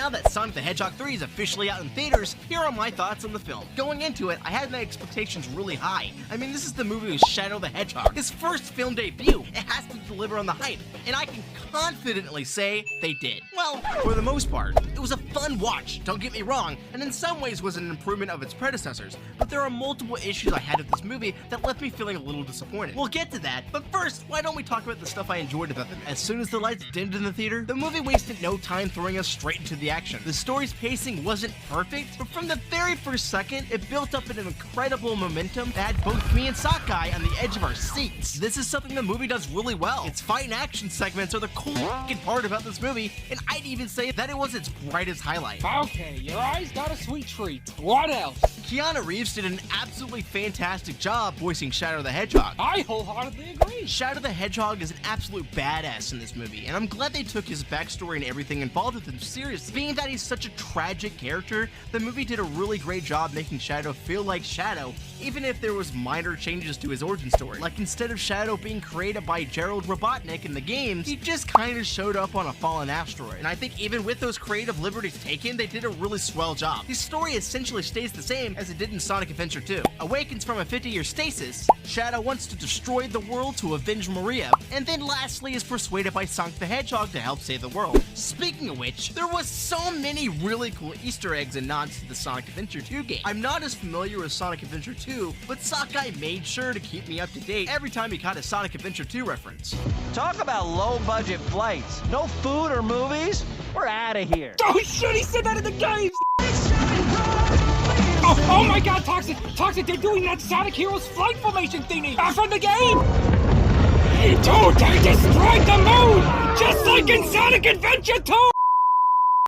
now that Sonic the Hedgehog 3 is officially out in theaters, here are my thoughts on the film. Going into it, I had my expectations really high. I mean, this is the movie with Shadow the Hedgehog, his first film debut. It has to deliver on the hype, and I can confidently say they did. Well, for the most part, it was a fun watch, don't get me wrong, and in some ways was an improvement of its predecessors, but there are multiple issues I had with this movie that left me feeling a little disappointed. We'll get to that, but first, why don't we talk about the stuff I enjoyed about them? As soon as the lights dimmed in the theater, the movie wasted no time throwing us straight into the action. The story's pacing wasn't perfect, but from the very first second, it built up an incredible momentum that had both me and Sakai on the edge of our seats. This is something the movie does really well. Its fight and action segments are the cool part about this movie, and I'd even say that it was its brightest highlight. Okay, your eyes got a sweet treat. What else? Keanu Reeves did an absolutely fantastic job voicing Shadow the Hedgehog. I wholeheartedly agree. Shadow the Hedgehog is an absolute badass in this movie, and I'm glad they took his backstory and everything involved with him seriously. Being that he's such a tragic character, the movie did a really great job making Shadow feel like Shadow, even if there was minor changes to his origin story. Like, instead of Shadow being created by Gerald Robotnik in the games, he just kind of showed up on a fallen asteroid. And I think even with those creative liberties taken, they did a really swell job. His story essentially stays the same as it did in Sonic Adventure 2. Awakens from a 50-year stasis, Shadow wants to destroy the world to avenge Maria, and then lastly is persuaded by Sonic the Hedgehog to help save the world. Speaking of which, there was so many really cool Easter eggs and nods to the Sonic Adventure 2 game. I'm not as familiar with Sonic Adventure 2, but Sakai made sure to keep me up to date every time he caught a Sonic Adventure 2 reference. Talk about low-budget flights. No food or movies? We're out of here. Oh shit, he said that in the games! Oh my god, Toxic! Toxic, they're doing that Sonic Heroes flight formation thingy! From the game! Dude, they destroyed the moon! Just like in Sonic Adventure 2!